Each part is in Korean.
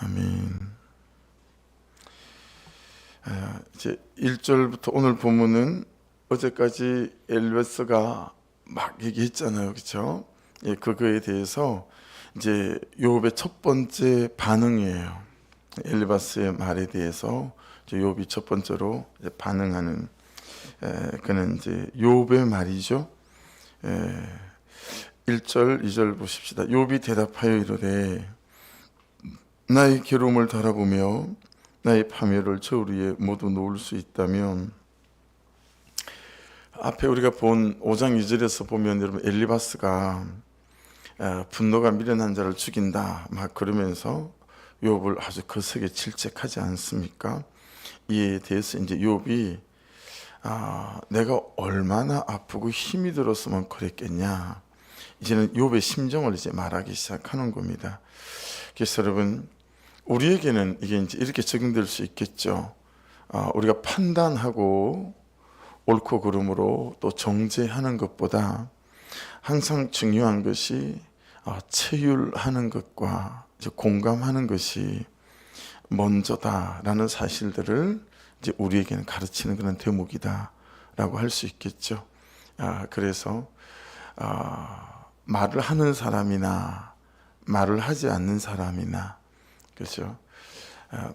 아멘. 이제 1절부터 오늘 본문은 어제까지 엘리바스가 막 얘기했잖아요, 그렇죠? 예, 그거에 대해서 이제 욥의 첫 번째 반응이에요. 엘리바스의 말에 대해서 욥이 첫 번째로 이제 반응하는 그는 이제 욥의 말이죠. 1절, 2절 보십시다. 욥이 대답하여 이르되 나의 괴로움을 달아보며 나의 파멸을 저울 위에 모두 놓을 수 있다면, 앞에 우리가 본 5장 2절에서 보면 여러분 엘리바스가 분노가 미련한 자를 죽인다 막 그러면서 욥을 아주 거세게 질책하지 않습니까? 이에 대해서 이제 욥이 내가 얼마나 아프고 힘이 들었으면 그랬겠냐, 이제는 욥의 심정을 이제 말하기 시작하는 겁니다. 그래서 여러분 우리에게는 이게 이제 이렇게 적용될 수 있겠죠. 우리가 판단하고 옳고 그름으로 또 정죄하는 것보다 항상 중요한 것이 체휼하는 것과 이제 공감하는 것이 먼저다라는 사실들을 이제 우리에게는 가르치는 그런 대목이다라고 할 수 있겠죠. 그래서 말을 하는 사람이나 말을 하지 않는 사람이나, 그렇죠,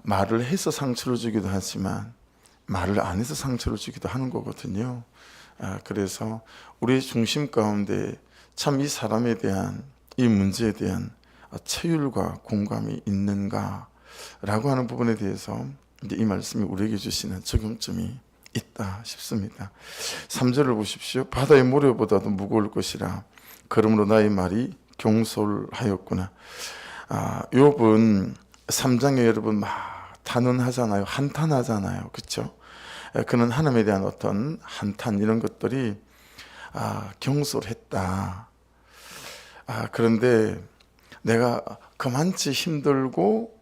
말을 해서 상처를 주기도 하지만 말을 안 해서 상처를 주기도 하는 거거든요. 그래서 우리의 중심 가운데 참 이 사람에 대한, 이 문제에 대한 체휼과 공감이 있는가라고 하는 부분에 대해서 이제 이 말씀이 우리에게 주시는 적용점이 있다 싶습니다. 3절을 보십시오. 바다의 모래보다도 무거울 것이라 그러므로 나의 말이 경솔하였구나. 욥은 3장에 여러분 막 단언하잖아요. 한탄하잖아요. 그렇죠? 그는 하나님에 대한 어떤 한탄 이런 것들이 경솔했다. 그런데 내가 그만치 힘들고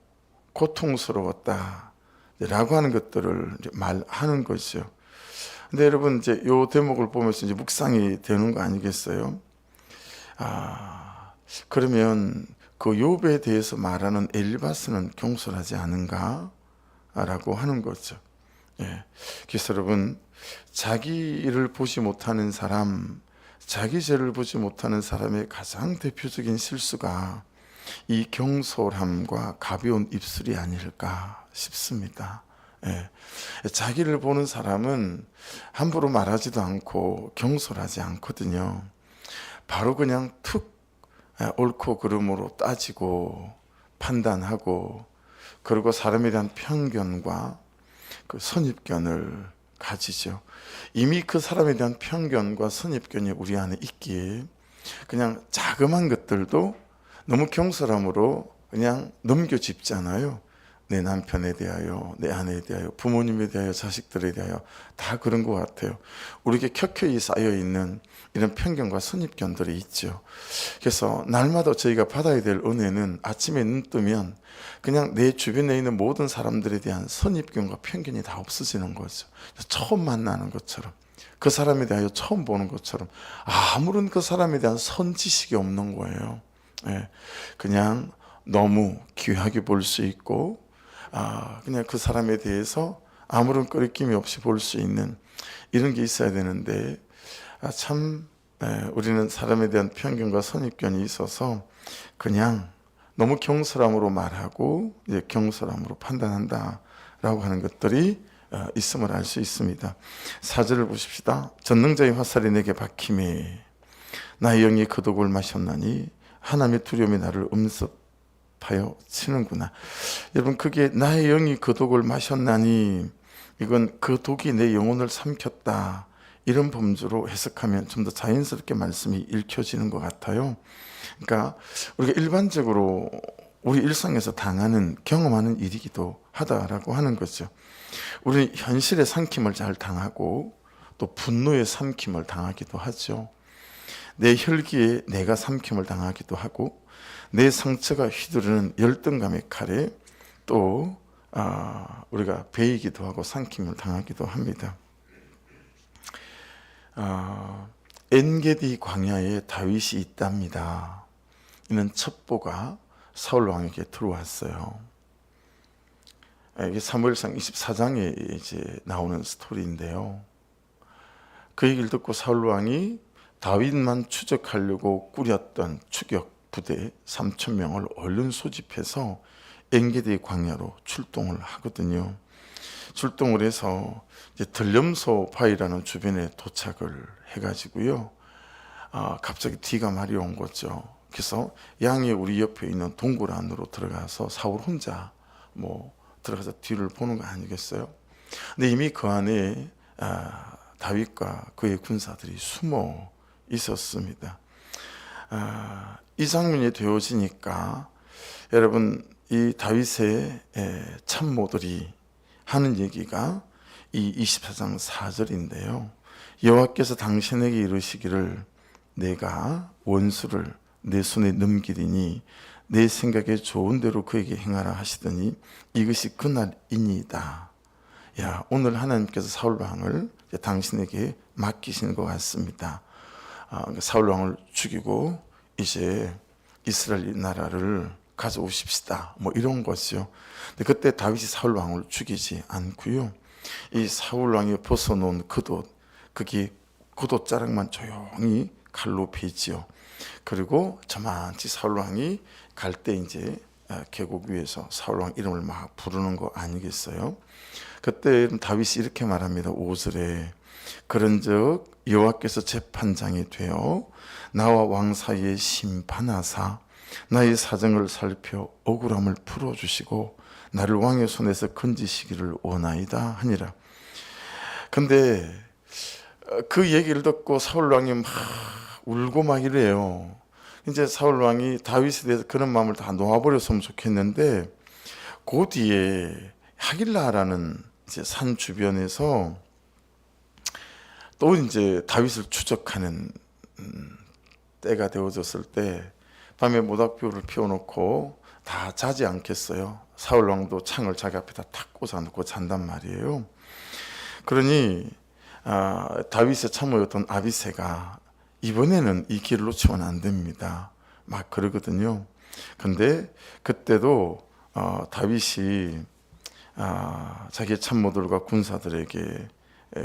고통스러웠다 라고 하는 것들을 이제 말하는 거죠. 근데 여러분 이제 요 대목을 보면서 이제 묵상이 되는 거 아니겠어요? 그러면 그 욥에 대해서 말하는 엘리바스는 경솔하지 않은가? 라고 하는 거죠. 예. 그래서 여러분 자기를 보지 못하는 사람, 자기 죄를 보지 못하는 사람의 가장 대표적인 실수가 이 경솔함과 가벼운 입술이 아닐까 싶습니다. 예. 자기를 보는 사람은 함부로 말하지도 않고 경솔하지 않거든요. 바로 그냥 툭 옳고 그름으로 따지고 판단하고, 그리고 사람에 대한 편견과 그 선입견을 가지죠. 이미 그 사람에 대한 편견과 선입견이 우리 안에 있기에 그냥 자그마한 것들도 너무 경솔함으로 그냥 넘겨짚잖아요. 내 남편에 대하여, 내 아내에 대하여, 부모님에 대하여, 자식들에 대하여 다 그런 것 같아요. 우리에게 켜켜이 쌓여있는 이런 편견과 선입견들이 있죠. 그래서 날마다 저희가 받아야 될 은혜는 아침에 눈 뜨면 그냥 내 주변에 있는 모든 사람들에 대한 선입견과 편견이 다 없어지는 거죠. 처음 만나는 것처럼, 그 사람에 대하여 처음 보는 것처럼 아무런 그 사람에 대한 선지식이 없는 거예요. 예, 그냥 너무 귀하게 볼 수 있고 그냥 그 사람에 대해서 아무런 거리낌이 없이 볼 수 있는 이런 게 있어야 되는데 참 우리는 사람에 대한 편견과 선입견이 있어서 그냥 너무 경솔함으로 말하고 이제 경솔함으로 판단한다라고 하는 것들이 있음을 알 수 있습니다. 4절을 보십시다. 전능자의 화살이 내게 박힘에 나의 영이 그 독을 마셨나니 하나님의 두려움이 나를 음습하여 치는구나. 여러분 그게 나의 영이 그 독을 마셨나니, 이건 그 독이 내 영혼을 삼켰다, 이런 범주로 해석하면 좀 더 자연스럽게 말씀이 읽혀지는 것 같아요. 그러니까 우리가 일반적으로 우리 일상에서 당하는, 경험하는 일이기도 하다라고 하는 거죠. 우리는 현실의 삼킴을 잘 당하고 또 분노의 삼킴을 당하기도 하죠. 내 혈기에 내가 삼킴을 당하기도 하고, 내 상처가 휘두르는 열등감의 칼에 또 우리가 베이기도 하고 삼킴을 당하기도 합니다. 엔게디 광야에 다윗이 있답니다. 이는 첩보가 사울 왕에게 들어왔어요. 이게 사무엘상 24장에 이제 나오는 스토리인데요. 그 얘기를 듣고 사울 왕이 다윗만 추적하려고 꾸렸던 추격 부대 3,000명을 얼른 소집해서 엔게디 광야로 출동을 하거든요. 출동을 해서 이제 들염소 바위라는 주변에 도착을 해가지고요. 갑자기 뒤가 말이 온 거죠. 그래서 양이 우리 옆에 있는 동굴 안으로 들어가서 사울 혼자 들어가서 뒤를 보는 거 아니겠어요? 근데 이미 그 안에 다윗과 그의 군사들이 숨어 있었습니다. 이 장면이 되어지니까 여러분, 이 다윗의 참모들이 하는 얘기가 이 24장 4절인데요. 여호와께서 당신에게 이르시기를 내가 원수를 내 손에 넘기리니 내 생각에 좋은 대로 그에게 행하라 하시더니 이것이 그날이니이다. 야, 오늘 하나님께서 사울 왕을 당신에게 맡기시는 것 같습니다. 사울 왕을 죽이고 이제 이스라엘 나라를 가져오십시다. 이런 거죠. 근데 그때 다윗이 사울 왕을 죽이지 않고요. 이 사울 왕이 벗어놓은 겉옷, 그게 겉옷자락만 조용히 칼로 베지요. 그리고 저만치 사울 왕이 갈 때 이제 계곡 위에서 사울 왕 이름을 막 부르는 거 아니겠어요? 그때 다윗이 이렇게 말합니다. 5절에 그런즉 여호와께서 재판장이 되어 나와 왕 사이에 심판하사 나의 사정을 살펴 억울함을 풀어주시고 나를 왕의 손에서 건지시기를 원하이다 하니라. 근데 그 얘기를 듣고 사울 왕이 막 울고 막 이래요. 이제 사울 왕이 다윗에 대해서 그런 마음을 다 놓아버렸으면 좋겠는데 그 뒤에 하길라라는 이제 산 주변에서 또 이제 다윗을 추적하는 때가 되어졌을 때 밤에 모닥불을 피워놓고 다 자지 않겠어요. 사울 왕도 창을 자기 앞에다 탁 꽂아놓고 잔단 말이에요. 그러니 다윗의 참모였던 아비새가 이번에는 이 길을 놓치면 안 됩니다. 막 그러거든요. 근데 그때도 다윗이 자기의 참모들과 군사들에게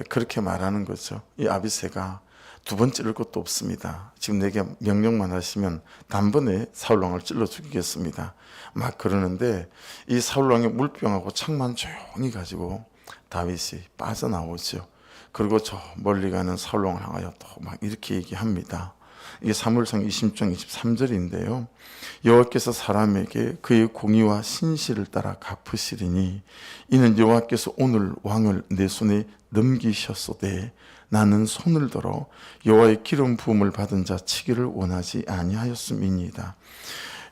그렇게 말하는 거죠. 이 아비새가 두 번 찌를 것도 없습니다. 지금 내게 명령만 하시면 단번에 사울왕을 찔러 죽이겠습니다. 막 그러는데 이 사울왕의 물병하고 창만 조용히 가지고 다윗이 빠져나오죠. 그리고 저 멀리 가는 사울왕을 향하여 또 막 이렇게 얘기합니다. 이게 사무엘상 20장 23절인데요. 여호와께서 사람에게 그의 공의와 신실을 따라 갚으시리니 이는 여호와께서 오늘 왕을 내 손에 넘기셨으되 나는 손을 들어 여호와의 기름 부음을 받은 자 치기를 원하지 아니하였음이니이다.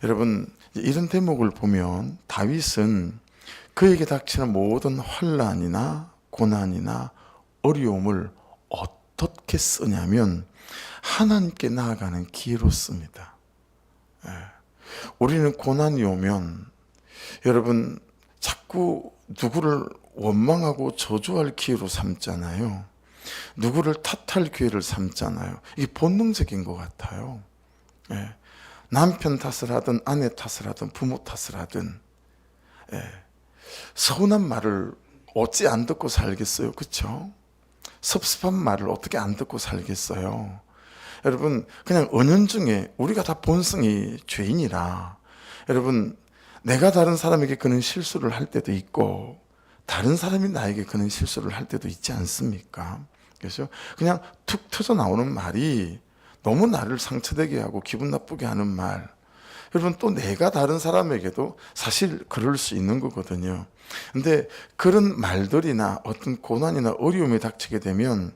여러분, 이런 대목을 보면 다윗은 그에게 닥치는 모든 환난이나 고난이나 어려움을 어떻게 쓰냐면 하나님께 나아가는 기회로 씁니다. 우리는 고난이 오면 여러분 자꾸 누구를 원망하고 저주할 기회로 삼잖아요. 누구를 탓할 기회를 삼잖아요. 이게 본능적인 것 같아요. 남편 탓을 하든 아내 탓을 하든 부모 탓을 하든 서운한 말을 어찌 안 듣고 살겠어요? 그렇죠? 섭섭한 말을 어떻게 안 듣고 살겠어요? 여러분, 그냥 은연중에 우리가 다 본성이 죄인이라 여러분, 내가 다른 사람에게 그런 실수를 할 때도 있고 다른 사람이 나에게 그런 실수를 할 때도 있지 않습니까? 그래서 그냥 툭 터져 나오는 말이 너무 나를 상처되게 하고 기분 나쁘게 하는 말, 여러분 또 내가 다른 사람에게도 사실 그럴 수 있는 거거든요. 근데 그런 말들이나 어떤 고난이나 어려움이 닥치게 되면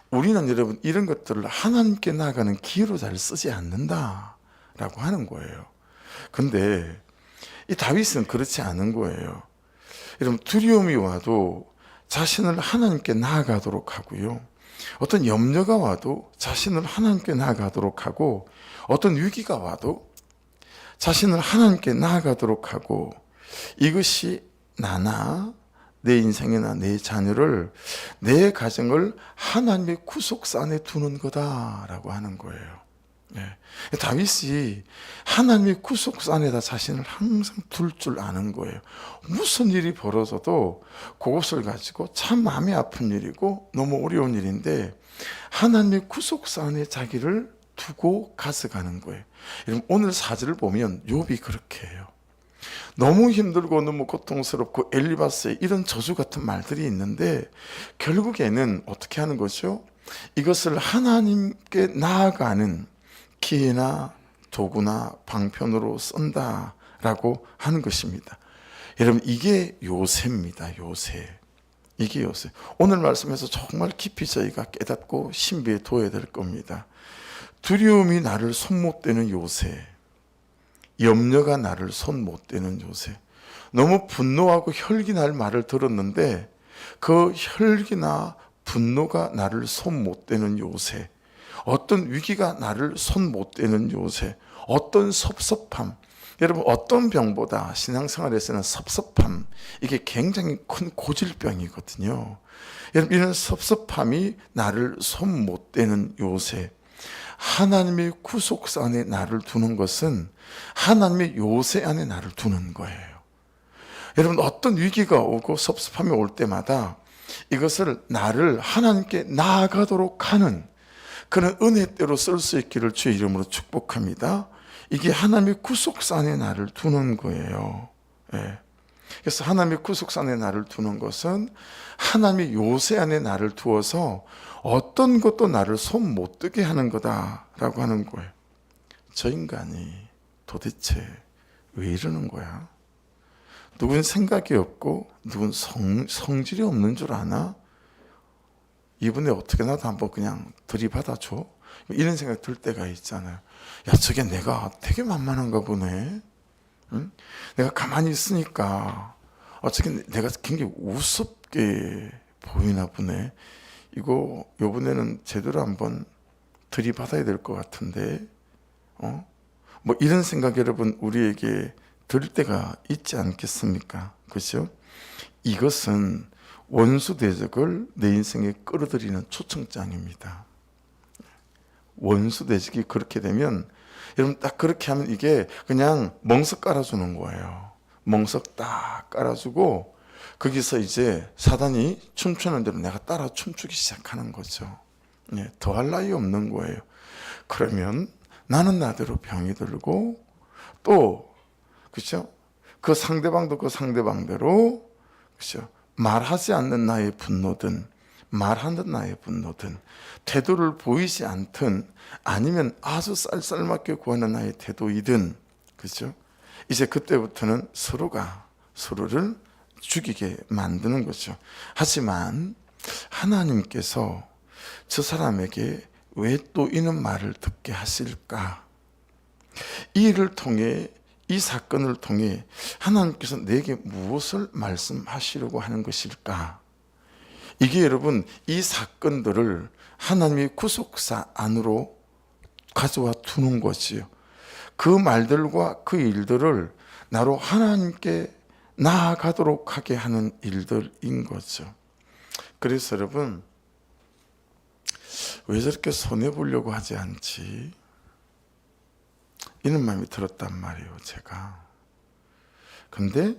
우리는 여러분 이런 것들을 하나님께 나아가는 기회로 잘 쓰지 않는다라고 하는 거예요. 근데 이 다윗은 그렇지 않은 거예요. 여러분 두려움이 와도 자신을 하나님께 나아가도록 하고요. 어떤 염려가 와도 자신을 하나님께 나아가도록 하고 어떤 위기가 와도 자신을 하나님께 나아가도록 하고 이것이 나나 내 인생이나 내 자녀를 내 가정을 하나님의 구속사 안에 두는 거다라고 하는 거예요. 예. 다윗이 하나님의 구속사 안에다 자신을 항상 둘 줄 아는 거예요. 무슨 일이 벌어져도 그것을 가지고 참 마음이 아픈 일이고 너무 어려운 일인데 하나님의 구속사 안에 자기를 두고 가져가는 거예요. 여러분, 오늘 사절을 보면 욥이 그렇게 해요. 너무 힘들고 너무 고통스럽고 엘리바스의 이런 저주 같은 말들이 있는데 결국에는 어떻게 하는 거죠? 이것을 하나님께 나아가는 기회나 도구나 방편으로 쓴다라고 하는 것입니다. 여러분, 이게 요새입니다. 요새. 이게 요새. 오늘 말씀에서 정말 깊이 저희가 깨닫고 신비에 둬야 될 겁니다. 두려움이 나를 손 못 대는 요새, 염려가 나를 손 못 대는 요새, 너무 분노하고 혈기날 말을 들었는데 그 혈기나 분노가 나를 손 못 대는 요새, 어떤 위기가 나를 손 못 대는 요새, 어떤 섭섭함, 여러분 어떤 병보다 신앙생활에서는 섭섭함, 이게 굉장히 큰 고질병이거든요. 여러분, 이런 섭섭함이 나를 손 못 대는 요새, 하나님의 구속사 안에 나를 두는 것은 하나님의 요새 안에 나를 두는 거예요. 여러분, 어떤 위기가 오고 섭섭함이 올 때마다 이것을 나를 하나님께 나아가도록 하는 그런 은혜대로 쓸 수 있기를 주의 이름으로 축복합니다. 이게 하나님의 구속사 안에 나를 두는 거예요. 예. 그래서 하나님의 구속사 안에 나를 두는 것은 하나님의 요새 안에 나를 두어서 어떤 것도 나를 손 못 대게 하는 거다라고 하는 거예요. 저 인간이 도대체 왜 이러는 거야? 누군 생각이 없고 누군 성질이 없는 줄 아나? 이분에 어떻게 나도 한번 그냥 들이받아줘? 이런 생각 들 때가 있잖아요. 야, 저게 내가 되게 만만한가 보네. 응? 내가 가만히 있으니까 어떻게 내가 굉장히 우습게 보이나 보네. 이거 요번에는 제대로 한번 들이받아야 될 것 같은데, 뭐 이런 생각 여러분 우리에게 들 때가 있지 않겠습니까? 그렇죠? 이것은 원수 대적을 내 인생에 끌어들이는 초청장입니다. 원수 대적이 그렇게 되면 여러분 딱 그렇게 하면 이게 그냥 멍석 깔아주는 거예요. 멍석 딱 깔아주고 거기서 이제 사단이 춤추는 대로 내가 따라 춤추기 시작하는 거죠. 더 할 나위 없는 거예요. 그러면 나는 나대로 병이 들고 또 그렇죠? 그 상대방도 그 상대방대로 그렇죠? 말하지 않는 나의 분노든 말하는 나의 분노든 태도를 보이지 않든 아니면 아주 쌀쌀맞게 구하는 나의 태도이든 그렇죠? 이제 그때부터는 서로가 서로를 죽이게 만드는 거죠. 하지만 하나님께서 저 사람에게 왜 또 이런 말을 듣게 하실까? 이 일을 통해 이 사건을 통해 하나님께서 내게 무엇을 말씀하시려고 하는 것일까? 이게 여러분 이 사건들을 하나님의 구속사 안으로 가져와 두는 거지요. 그 말들과 그 일들을 나로 하나님께 나아가도록 하게 하는 일들인 거죠. 그래서 여러분 왜 저렇게 손해보려고 하지 않지? 이런 마음이 들었단 말이에요, 제가. 근데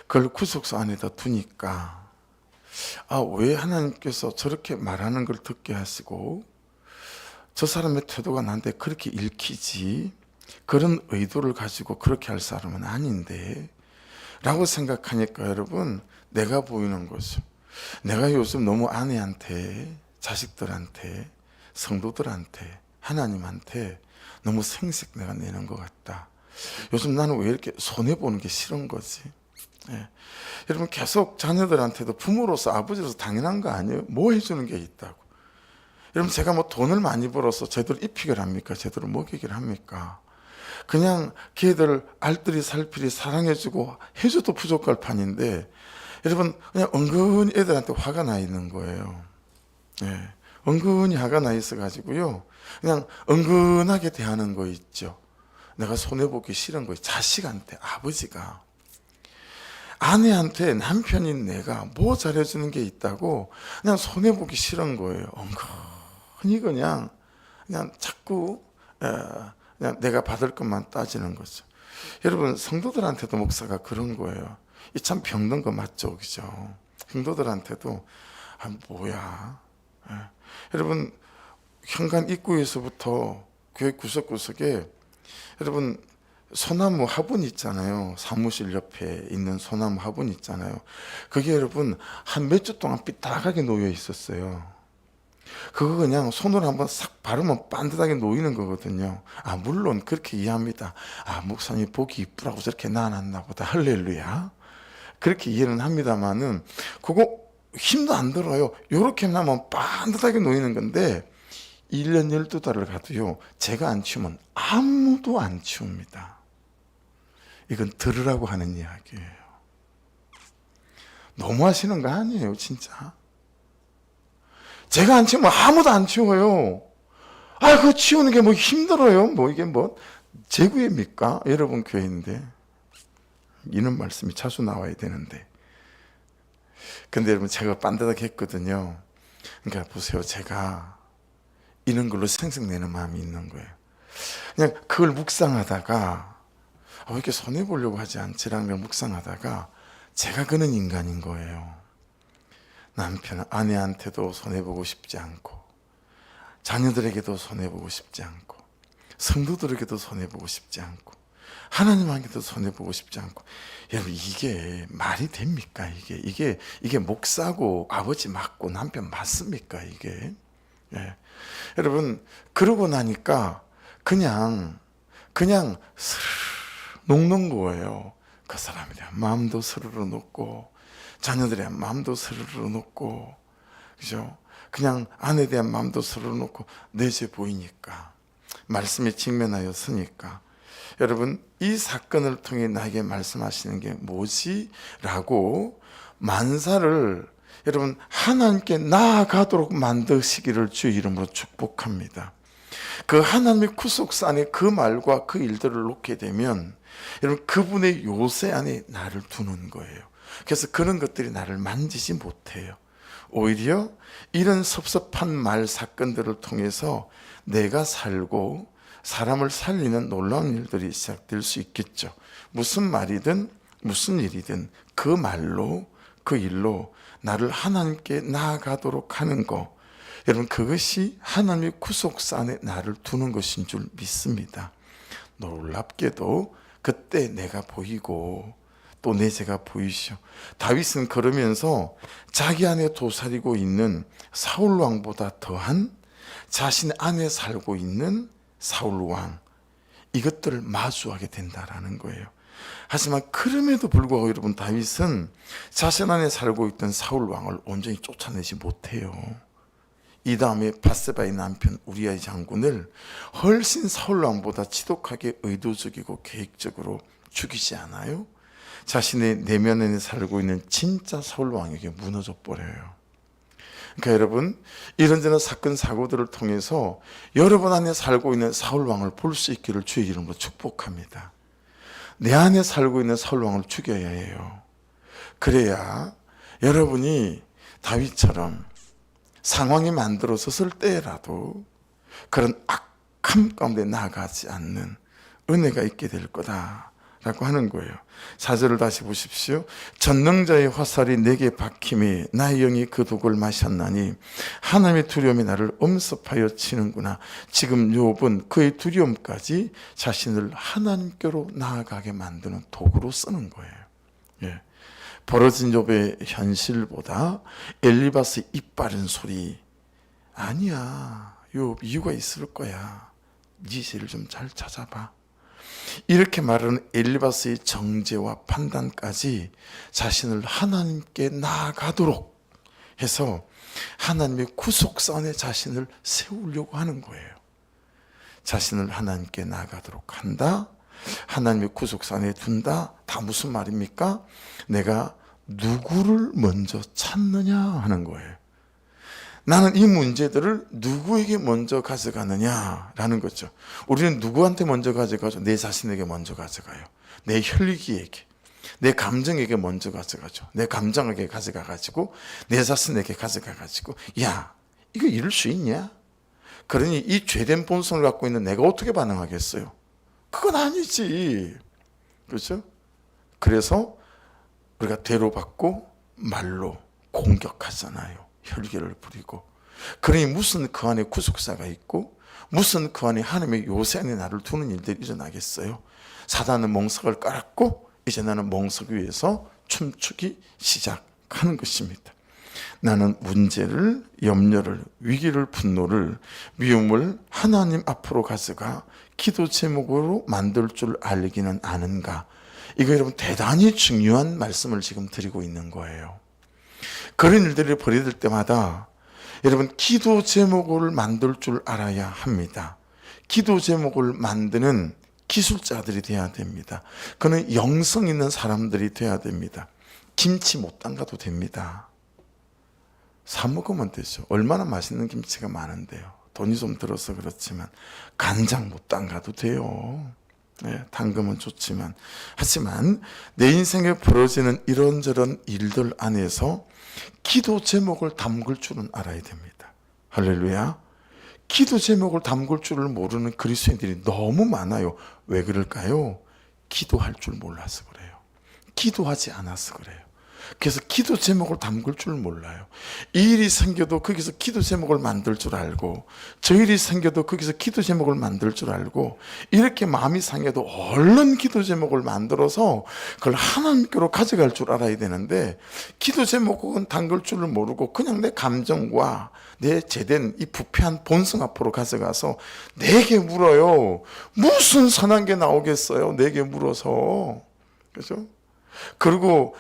그걸 구속사 안에다 두니까 왜 하나님께서 저렇게 말하는 걸 듣게 하시고 저 사람의 태도가 나한테 그렇게 읽히지? 그런 의도를 가지고 그렇게 할 사람은 아닌데 라고 생각하니까 여러분 내가 보이는 거죠. 내가 요즘 너무 아내한테 자식들한테 성도들한테 하나님한테 너무 생색 내가 내는 것 같다. 요즘 나는 왜 이렇게 손해보는 게 싫은 거지? 여러분 계속 자녀들한테도 부모로서 아버지로서 당연한 거 아니에요? 뭐 해주는 게 있다고. 여러분 제가 뭐 돈을 많이 벌어서 제대로 입히기를 합니까? 제대로 먹이기를 합니까? 그냥 걔들 알뜰히 살필히 사랑해주고 해줘도 부족할 판인데 여러분 그냥 은근히 애들한테 화가 나 있는 거예요. 은근히 화가 나 있어 가지고요 그냥 은근하게 대하는 거 있죠. 내가 손해보기 싫은 거 자식한테 아버지가 아내한테 남편인 내가 뭐 잘해주는 게 있다고 그냥 손해보기 싫은 거예요. 은근히 그냥 자꾸 그냥 내가 받을 것만 따지는 거죠. 여러분, 성도들한테도 목사가 그런 거예요. 이 참 병든 거 맞죠, 그죠? 성도들한테도 뭐야. 여러분, 현관 입구에서부터 교회 구석구석에 여러분 소나무 화분 있잖아요. 사무실 옆에 있는 소나무 화분 있잖아요. 그게 여러분 한 몇 주 동안 삐딱하게 놓여 있었어요. 그거 그냥 손으로 한번 싹 바르면 반듯하게 놓이는 거거든요. 물론 그렇게 이해합니다. 목사님 보기 이쁘라고 저렇게 놔놨나 보다. 할렐루야. 그렇게 이해는 합니다만은 그거 힘도 안 들어요. 요렇게 나면 반듯하게 놓이는 건데 1년 12달을 가도요, 제가 안 치우면 아무도 안 치웁니다. 이건 들으라고 하는 이야기예요. 너무 하시는 거 아니에요, 진짜. 제가 안 치우면 아무도 안 치워요. 그거 치우는 게 뭐 힘들어요? 이게 제구입니까? 여러분 교회인데. 이런 말씀이 자주 나와야 되는데. 근데 여러분, 제가 반듯하게 했거든요. 그러니까 보세요. 제가 이런 걸로 생색내는 마음이 있는 거예요. 그냥 그걸 묵상하다가 왜 이렇게 손해보려고 하지 않지라는 걸 묵상하다가 제가 그런 인간인 거예요. 남편, 아내한테도 손해보고 싶지 않고, 자녀들에게도 손해보고 싶지 않고, 성도들에게도 손해보고 싶지 않고, 하나님한테도 손해보고 싶지 않고. 여러분, 이게 말이 됩니까? 이게 목사고 아버지 맞고 남편 맞습니까? 이게. 여러분, 그러고 나니까 그냥 스르르 녹는 거예요. 그 사람에 대한 마음도 스르르 녹고, 자녀들에 대한 마음도 스르르 녹고, 그죠? 그냥 아내에 대한 마음도 스르르 녹고, 내재 보이니까, 말씀에 직면하여 서니까. 여러분, 이 사건을 통해 나에게 말씀하시는 게 뭐지? 라고 만사를 여러분 하나님께 나아가도록 만드시기를 주의 이름으로 축복합니다. 그 하나님의 구속사 안에 그 말과 그 일들을 놓게 되면 여러분 그분의 요새 안에 나를 두는 거예요. 그래서 그런 것들이 나를 만지지 못해요. 오히려 이런 섭섭한 말 사건들을 통해서 내가 살고 사람을 살리는 놀라운 일들이 시작될 수 있겠죠. 무슨 말이든 무슨 일이든 그 말로 그 일로 나를 하나님께 나아가도록 하는 거, 여러분 그것이 하나님의 구속사 안에 나를 두는 것인 줄 믿습니다. 놀랍게도 그때 내가 보이고 또 내 죄가 보이시오. 다윗은 그러면서 자기 안에 도사리고 있는 사울 왕보다 더한 자신 안에 살고 있는 사울 왕, 이것들을 마주하게 된다라는 거예요. 하지만 그럼에도 불구하고 여러분 다윗은 자신 안에 살고 있던 사울 왕을 온전히 쫓아내지 못해요. 이 다음에 바세바의 남편 우리아의 장군을 훨씬 사울 왕보다 지독하게 의도적이고 계획적으로 죽이지 않아요? 자신의 내면에 살고 있는 진짜 사울 왕에게 무너져 버려요. 그러니까 여러분, 이런저런 사건 사고들을 통해서 여러분 안에 살고 있는 사울 왕을 볼 수 있기를 주의 이름으로 축복합니다. 내 안에 살고 있는 사울 왕을 죽여야 해요. 그래야 여러분이 다윗처럼 상황이 만들어졌을 때라도 그런 악함 가운데 나아가지 않는 은혜가 있게 될 거다라고 하는 거예요. 4절을 다시 보십시오. 전능자의 화살이 내게 박힘에 나의 영이 그 독을 마셨나니 하나님의 두려움이 나를 엄습하여 치는구나. 지금 욥은 그의 두려움까지 자신을 하나님께로 나아가게 만드는 도구로 쓰는 거예요. 벌어진 욥의 현실보다 엘리바스의 입 바른 소리, 아니야 욥 이유가 있을 거야, 네 죄를 좀 잘 찾아봐, 이렇게 말하는 엘리바스의 정죄와 판단까지 자신을 하나님께 나아가도록 해서 하나님의 구속사 안에 자신을 세우려고 하는 거예요. 자신을 하나님께 나아가도록 한다, 하나님의 구속사 안에 둔다. 다 무슨 말입니까? 내가 누구를 먼저 찾느냐 하는 거예요. 나는 이 문제들을 누구에게 먼저 가져가느냐라는 거죠. 우리는 누구한테 먼저 가져가죠? 내 자신에게 먼저 가져가요. 내 혈기에게, 내 감정에게 먼저 가져가죠. 내 감정에게 가져가가지고 내 자신에게 가져가가지고, 야 이거 이럴 수 있냐? 그러니 이 죄된 본성을 갖고 있는 내가 어떻게 반응하겠어요? 그건 아니지. 그렇죠? 그래서 우리가 대로받고 말로 공격하잖아요. 혈기를 부리고. 그러니 무슨 그 안에 구속사가 있고 무슨 그 안에 하나님의 요새 안에 나를 두는 일들이 일어나겠어요? 사단은 멍석을 깔았고 이제 나는 멍석 위에서 춤추기 시작하는 것입니다. 나는 문제를, 염려를, 위기를, 분노를, 미움을 하나님 앞으로 가져가 기도 제목으로 만들 줄 알기는 아는가? 이거 여러분 대단히 중요한 말씀을 지금 드리고 있는 거예요. 그런 일들이 벌어질 때마다 여러분 기도 제목을 만들 줄 알아야 합니다. 기도 제목을 만드는 기술자들이 돼야 됩니다. 그는 영성 있는 사람들이 돼야 됩니다. 김치 못 담가도 됩니다. 사 먹으면 되죠. 얼마나 맛있는 김치가 많은데요. 돈이 좀 들어서 그렇지만 간장 못 담가도 돼요. 네, 담그면 좋지만 하지만 내 인생에 벌어지는 이런저런 일들 안에서 기도 제목을 담글 줄은 알아야 됩니다. 할렐루야. 기도 제목을 담글 줄을 모르는 그리스도인들이 너무 많아요. 왜 그럴까요? 기도할 줄 몰라서 그래요. 기도하지 않아서 그래요. 그래서 기도 제목을 담글 줄 몰라요. 이 일이 생겨도 거기서 기도 제목을 만들 줄 알고 저 일이 생겨도 거기서 기도 제목을 만들 줄 알고 이렇게 마음이 상해도 얼른 기도 제목을 만들어서 그걸 하나님께로 가져갈 줄 알아야 되는데 기도 제목은 담글 줄을 모르고 그냥 내 감정과 내 죄된 이 부패한 본성 앞으로 가져가서 내게 물어요. 무슨 선한 게 나오겠어요? 내게 물어서. 그죠? 그리고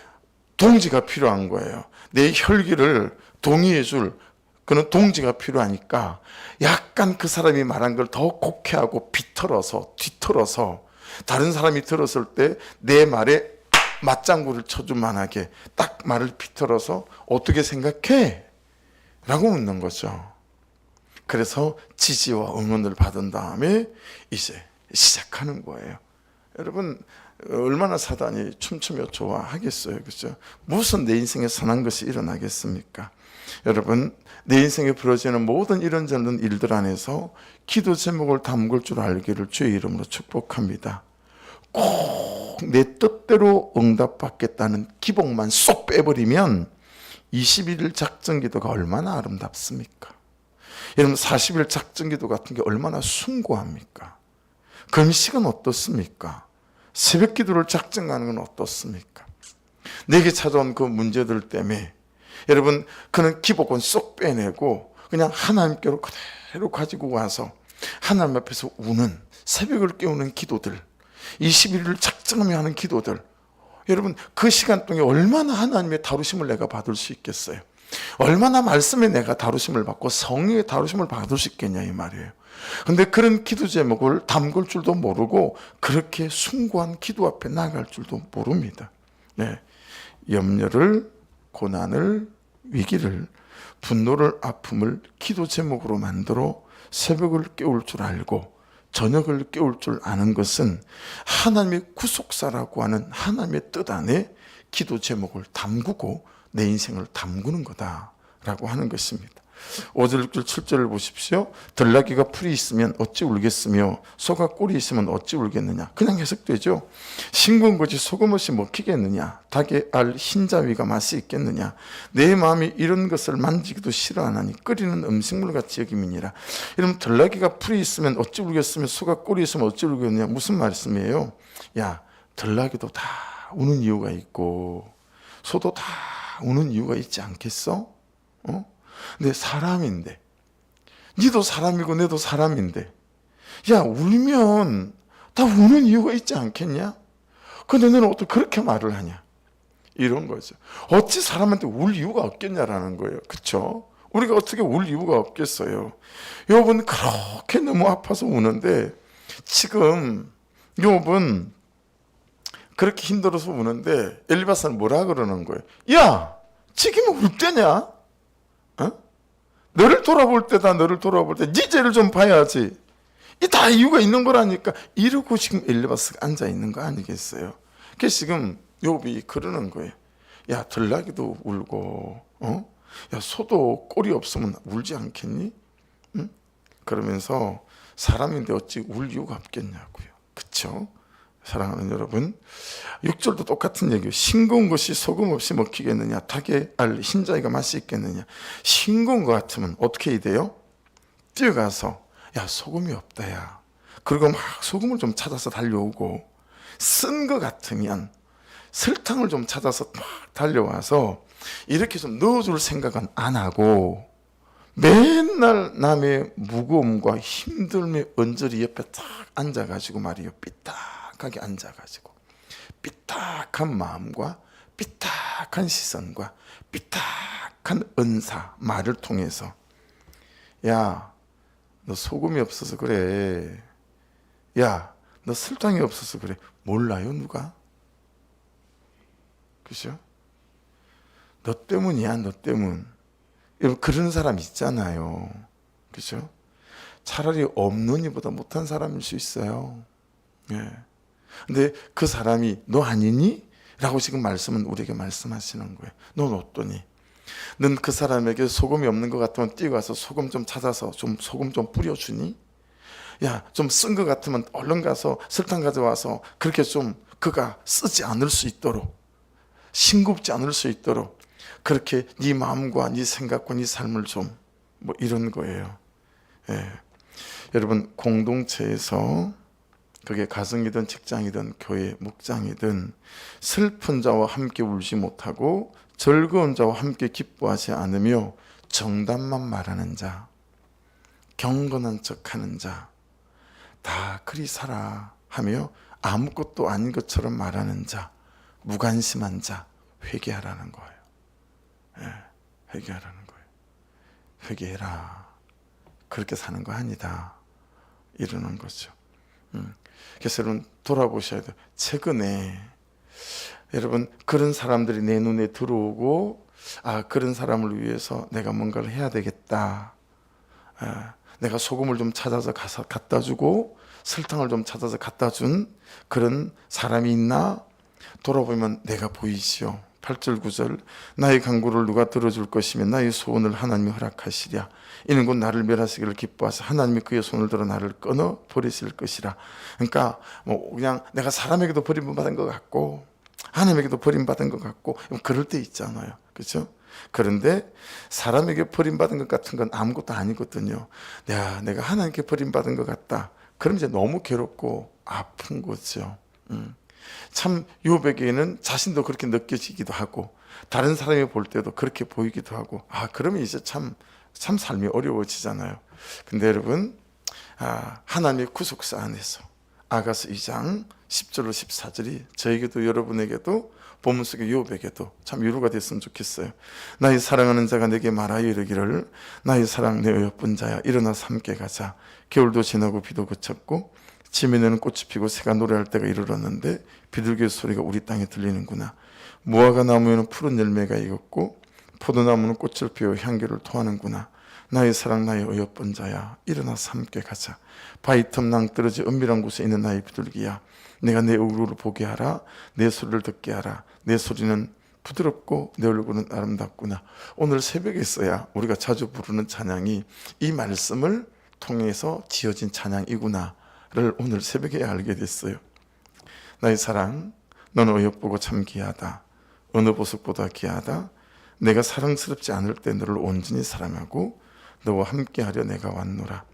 동지가 필요한 거예요. 내 혈기를 동의해 줄 그런 동지가 필요하니까 약간 그 사람이 말한 걸 더 곡해하고 비틀어서 뒤틀어서 다른 사람이 들었을 때 내 말에 맞장구를 쳐줄 만하게 딱 말을 비틀어서 어떻게 생각해? 라고 묻는 거죠. 그래서 지지와 응원을 받은 다음에 이제 시작하는 거예요. 여러분 얼마나 사단이 춤추며 좋아하겠어요. 그렇죠? 무슨 내 인생에 선한 것이 일어나겠습니까? 여러분 내 인생에 벌어지는 모든 이런저런 일들 안에서 기도 제목을 담글 줄 알기를 주의 이름으로 축복합니다. 꼭 내 뜻대로 응답받겠다는 기복만 쏙 빼버리면 21일 작정기도가 얼마나 아름답습니까? 여러분 40일 작정기도 같은 게 얼마나 숭고합니까? 금식은 어떻습니까? 새벽 기도를 작정하는 건 어떻습니까? 내게 찾아온 그 문제들 때문에 여러분 그는 기복은 쏙 빼내고 그냥 하나님께로 그대로 가지고 와서 하나님 앞에서 우는 새벽을 깨우는 기도들 21일을 작정하며 하는 기도들 여러분 그 시간 동안 얼마나 하나님의 다루심을 내가 받을 수 있겠어요? 얼마나 말씀에 내가 다루심을 받고 성령의 다루심을 받을 수 있겠냐 이 말이에요. 근데 그런 기도 제목을 담글 줄도 모르고 그렇게 숭고한 기도 앞에 나갈 줄도 모릅니다. 네. 염려를, 고난을, 위기를, 분노를, 아픔을 기도 제목으로 만들어 새벽을 깨울 줄 알고 저녁을 깨울 줄 아는 것은 하나님의 구속사라고 하는 하나님의 뜻 안에 기도 제목을 담그고 내 인생을 담그는 거다라고 하는 것입니다. 5절, 6절, 7절을 보십시오. 들나귀가 풀이 있으면 어찌 울겠으며 소가 꿀이 있으면 어찌 울겠느냐. 그냥 해석되죠. 싱거운 것이 소금 없이 먹히겠느냐. 닭의 알 흰자위가 맛이 있겠느냐. 내 마음이 이런 것을 만지기도 싫어하나니 끓이는 음식물 같이 여김이니라. 이러면 들나귀가 풀이 있으면 어찌 울겠으며 소가 꿀이 있으면 어찌 울겠느냐. 무슨 말씀이에요? 야, 들나귀도 다 우는 이유가 있고 소도 다 우는 이유가 있지 않겠어? 내 사람인데 니도 사람이고 내도 사람인데 야 울면 다 우는 이유가 있지 않겠냐? 근데 너는 어떻게 그렇게 말을 하냐? 이런 거죠. 어찌 사람한테 울 이유가 없겠냐라는 거예요. 그렇죠? 우리가 어떻게 울 이유가 없겠어요? 욥은 그렇게 너무 아파서 우는데 지금 욥은 그렇게 힘들어서 우는데 엘리바스는 뭐라 그러는 거예요? 야 지금 울 때냐? 너를 돌아볼 때다. 너를 돌아볼 때 네 죄를 좀 봐야지. 이 다 이유가 있는 거라니까. 이러고 지금 엘리바스가 앉아 있는 거 아니겠어요? 그래서 지금 욥이 그러는 거예요. 야 들나귀도 울고 야 소도 꼴이 없으면 울지 않겠니? 응? 그러면서 사람인데 어찌 울 이유가 없겠냐고요. 그쵸? 사랑하는 여러분, 6절도 똑같은 얘기예요. 싱거운 것이 소금 없이 먹히겠느냐, 닭의 알 흰자위가 맛이 있겠느냐. 싱거운 것 같으면 어떻게 해야 돼요? 뛰어가서 야, 소금이 없다 야. 그리고 막 소금을 좀 찾아서 달려오고, 쓴 것 같으면 설탕을 좀 찾아서 막 달려와서 이렇게 좀 넣어줄 생각은 안 하고, 맨날 남의 무거움과 힘듦의 언저리 옆에 딱 앉아가지고 말이요, 삐딱하게 앉아가지고 삐딱한 마음과 삐딱한 시선과 삐딱한 은사, 말을 통해서 야, 너 소금이 없어서 그래. 야, 너 설탕이 없어서 그래. 몰라요, 누가? 그죠? 너 때문이야, 너 때문. 여러분, 그런 사람 있잖아요. 그죠? 차라리 없는 이보다 못한 사람일 수 있어요. 예. 근데 그 사람이 너 아니니? 라고 지금 말씀은 우리에게 말씀하시는 거예요. 넌 어떠니? 넌 그 사람에게 소금이 없는 것 같으면 뛰어가서 소금 좀 찾아서 좀 소금 좀 뿌려주니? 야, 좀 쓴 것 같으면 얼른 가서 설탕 가져와서 그렇게 좀 그가 쓰지 않을 수 있도록, 싱겁지 않을 수 있도록 그렇게 네 마음과 네 생각과 네 삶을 좀 뭐 이런 거예요. 예. 여러분, 공동체에서 그게 가정이든 직장이든 교회 목장이든 슬픈 자와 함께 울지 못하고 즐거운 자와 함께 기뻐하지 않으며 정답만 말하는 자, 경건한 척하는 자, 다 그리 살아 하며 아무것도 아닌 것처럼 말하는 자, 무관심한 자, 회개하라는 거예요. 예, 회개하라는 거예요. 회개해라. 그렇게 사는 거 아니다. 이러는 거죠. 그래서 여러분, 돌아보셔야 돼요. 최근에 여러분, 그런 사람들이 내 눈에 들어오고, 아, 그런 사람을 위해서 내가 뭔가를 해야 되겠다. 내가 소금을 좀 찾아서 가서 갖다 주고 설탕을 좀 찾아서 갖다 준 그런 사람이 있나? 돌아보면 내가 보이시오. 8절 9절, 나의 간구를 누가 들어줄 것이며 나의 소원을 하나님이 허락하시랴. 이는 곧 나를 멸하시기를 기뻐하사 하나님이 그의 손을 들어 나를 끊어 버리실 것이라. 그러니까 뭐 그냥 내가 사람에게도 버림받은 것 같고 하나님에게도 버림받은 것 같고 그럴 때 있잖아요. 그렇죠? 그런데 사람에게 버림받은 것 같은 건 아무것도 아니거든요. 내가 하나님께 버림받은 것 같다. 그럼 이제 너무 괴롭고 아픈 거죠. 참 욥에게는 자신도 그렇게 느껴지기도 하고 다른 사람이 볼 때도 그렇게 보이기도 하고, 아, 그러면 이제 참 삶이 어려워지잖아요. 근데 여러분, 하나님의 구속사 안에서 아가서 2장 10절로 14절이 저에게도 여러분에게도 본문 속의 욥에게도 참 위로가 됐으면 좋겠어요. 나의 사랑하는 자가 내게 말하여 이르기를 나의 사랑 내 어여쁜 자야 일어나서 함께 가자. 겨울도 지나고 비도 그쳤고 지면에는 꽃이 피고 새가 노래할 때가 이르렀는데 비둘기의 소리가 우리 땅에 들리는구나. 무화과 나무에는 푸른 열매가 익었고 포도나무는 꽃을 피워 향기를 토하는구나. 나의 사랑 나의 어여쁜 자야 일어나서 함께 가자. 바위 틈 낭떠러지 은밀한 곳에 있는 나의 비둘기야, 내가 내 얼굴을 보게 하라. 내 소리를 듣게 하라. 내 소리는 부드럽고 내 얼굴은 아름답구나. 오늘 새벽에 있어야 우리가 자주 부르는 찬양이 이 말씀을 통해서 지어진 찬양이구나 를 오늘 새벽에 알게 됐어요. 나의 사랑, 너는 어여쁘고 참 귀하다. 어느 보석보다 귀하다. 내가 사랑스럽지 않을 때 너를 온전히 사랑하고 너와 함께하려 내가 왔노라.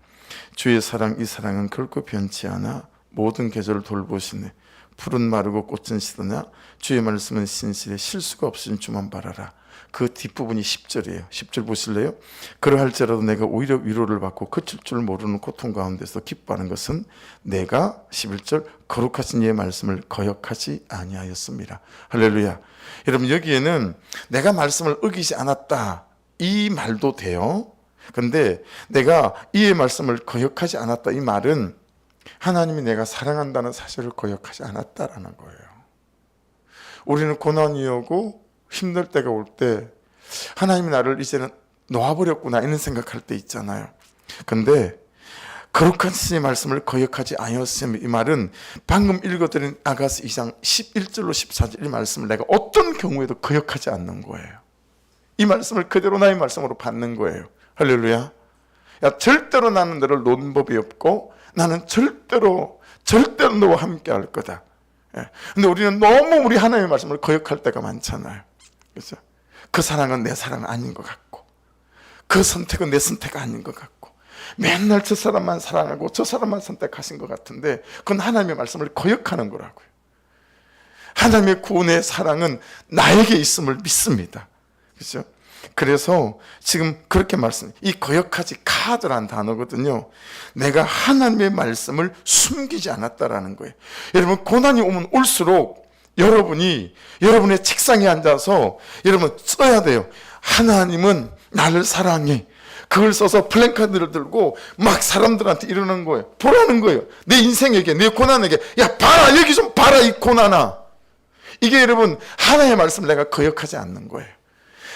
주의 사랑, 이 사랑은 결코 변치 않아. 모든 계절을 돌보시네. 푸른 마르고 꽃은 시드나 주의 말씀은 신실해. 실수가 없으신 주만 바라라. 그 뒷부분이 10절이에요. 10절 보실래요? 그러할지라도 내가 오히려 위로를 받고 그칠 줄 모르는 고통 가운데서 기뻐하는 것은 내가 11절 거룩하신 이의 말씀을 거역하지 아니하였습니다. 할렐루야. 여러분, 여기에는 내가 말씀을 어기지 않았다 이 말도 돼요. 그런데 내가 이의 말씀을 거역하지 않았다 이 말은 하나님이 내가 사랑한다는 사실을 거역하지 않았다라는 거예요. 우리는 고난이 오고 힘들 때가 올 때 하나님이 나를 이제는 놓아버렸구나 이런 생각할 때 있잖아요. 그런데 거룩한 신의 말씀을 거역하지 아니었으면, 이 말은 방금 읽어드린 아가서 2장 11절로 14절 이 말씀을 내가 어떤 경우에도 거역하지 않는 거예요. 이 말씀을 그대로 나의 말씀으로 받는 거예요. 할렐루야. 야, 절대로 나는 너를 놓는 법이 없고 나는 절대로 너와 함께 할 거다. 예. 근데 우리는 너무 우리 하나님의 말씀을 거역할 때가 많잖아요. 그렇죠? 그 사랑은 내 사랑은 아닌 것 같고, 그 선택은 내 선택이 아닌 것 같고, 맨날 저 사람만 사랑하고 저 사람만 선택하신 것 같은데 그건 하나님의 말씀을 거역하는 거라고요. 하나님의 구원의 사랑은 나에게 있음을 믿습니다. 그렇죠? 그래서 지금 그렇게 이 거역하지 카드란 단어거든요. 내가 하나님의 말씀을 숨기지 않았다라는 거예요. 여러분, 고난이 오면 올수록 여러분이 여러분의 책상에 앉아서 여러분 써야 돼요. 하나님은 나를 사랑해. 그걸 써서 플랜카드를 들고 막 사람들한테 이러는 거예요. 보라는 거예요. 내 인생에게, 내 고난에게. 야, 봐라, 여기 좀 봐라, 이 고난아. 이게 여러분 하나님의 말씀을 내가 거역하지 않는 거예요.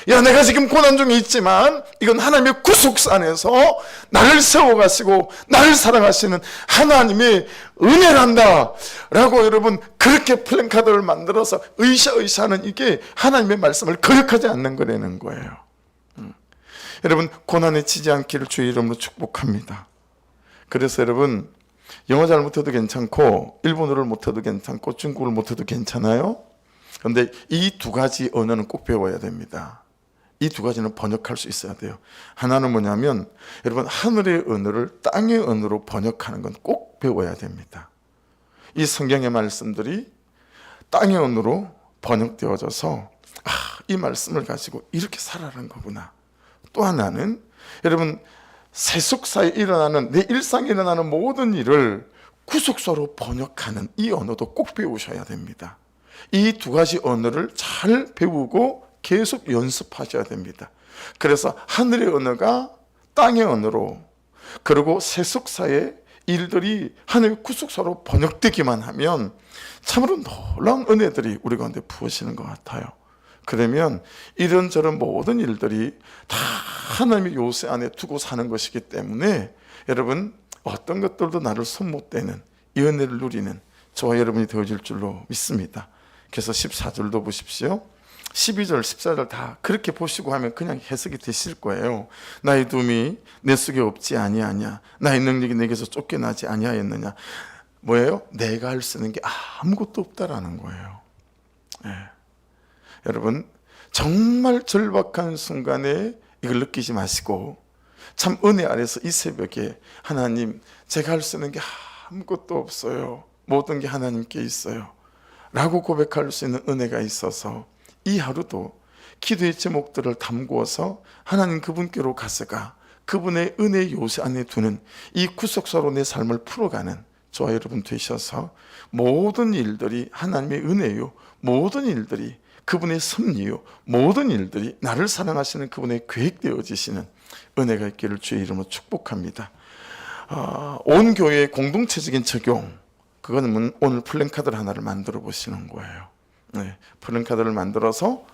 야, 내가 지금 고난 중에 있지만 이건 하나님의 구속사 안에서 나를 세워가시고 나를 사랑하시는 하나님의 은혜란다 라고 여러분 그렇게 플랜카드를 만들어서 으쌰으쌰하는 이게 하나님의 말씀을 거역하지 않는 거라는 거예요. 여러분, 고난에 지지 않기를 주의 이름으로 축복합니다. 그래서 여러분, 영어 잘 못해도 괜찮고 일본어를 못해도 괜찮고 중국어를 못해도 괜찮아요. 그런데 이 두 가지 언어는 꼭 배워야 됩니다. 이 두 가지는 번역할 수 있어야 돼요. 하나는 뭐냐면 여러분, 하늘의 언어를 땅의 언어로 번역하는 건 꼭 배워야 됩니다. 이 성경의 말씀들이 땅의 언어로 번역되어져서 이 말씀을 가지고 이렇게 살아가는 거구나. 또 하나는 여러분, 세속사에 일어나는 내 일상에 일어나는 모든 일을 구속사로 번역하는 이 언어도 꼭 배우셔야 됩니다. 이 두 가지 언어를 잘 배우고 계속 연습하셔야 됩니다. 그래서 하늘의 언어가 땅의 언어로, 그리고 세속사의 일들이 하늘의 구속사로 번역되기만 하면 참으로 놀라운 은혜들이 우리 가운데 부어지는 것 같아요. 그러면 이런저런 모든 일들이 다 하나님의 요새 안에 두고 사는 것이기 때문에 여러분, 어떤 것들도 나를 손 못 대는 이 은혜를 누리는 저와 여러분이 되어질 줄로 믿습니다. 그래서 14절도 보십시오. 12절, 14절 다 그렇게 보시고 하면 그냥 해석이 되실 거예요. 나의 도움이 내 속에 없지 아니하냐, 나의 능력이 내게서 쫓겨나지 아니하였느냐. 뭐예요? 내가 할 수 있는 게 아무것도 없다라는 거예요. 네. 여러분, 정말 절박한 순간에 이걸 느끼지 마시고 참 은혜 아래서 이 새벽에 하나님, 제가 할 수 있는 게 아무것도 없어요. 모든 게 하나님께 있어요 라고 고백할 수 있는 은혜가 있어서 이 하루도 기도의 제목들을 담구어서 하나님 그분께로 가서가 그분의 은혜의 요새 안에 두는 이 구속사로 내 삶을 풀어가는 저와 여러분 되셔서 모든 일들이 하나님의 은혜요, 모든 일들이 그분의 섭리요, 모든 일들이 나를 사랑하시는 그분의 계획되어지시는 은혜가 있기를 주의 이름으로 축복합니다. 온 교회의 공동체적인 적용, 그거는 오늘 플랜카드를 하나를 만들어 보시는 거예요. 네, 플랜카드를 만들어서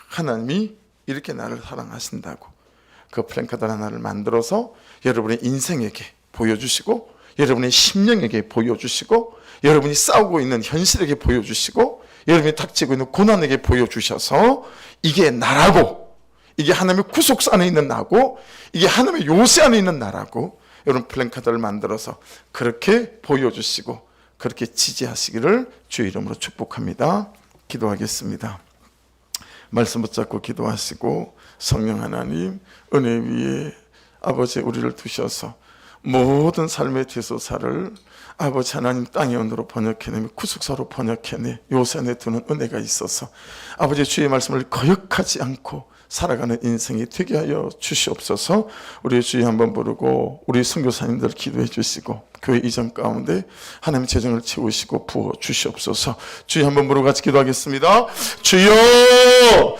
하나님이 이렇게 나를 사랑하신다고 그 플랜카드 하나를 만들어서 여러분의 인생에게 보여주시고, 여러분의 심령에게 보여주시고, 여러분이 싸우고 있는 현실에게 보여주시고, 여러분이 닥치고 있는 고난에게 보여주셔서 이게 나라고, 이게 하나님의 구속사 안에 있는 나고, 이게 하나님의 요새 안에 있는 나라고 여러분 플랜카드를 만들어서 그렇게 보여주시고 그렇게 지지하시기를 주의 이름으로 축복합니다. 기도하겠습니다. 말씀 붙잡고 기도하시고, 성령 하나님 은혜 위에 아버지 우리를 두셔서 모든 삶의 대소사를 아버지 하나님 땅의 언어로 번역해내며 구속사로 번역해내 요새 안에 두는 은혜가 있어서 아버지 주의 말씀을 거역하지 않고 살아가는 인생이 되게 하여 주시옵소서. 우리 주여 한번 부르고 우리 선교사님들 기도해 주시고 교회 이전 가운데 하나님의 재정을 채우시고 부어 주시옵소서. 주여 한번 부르고 같이 기도하겠습니다. 주여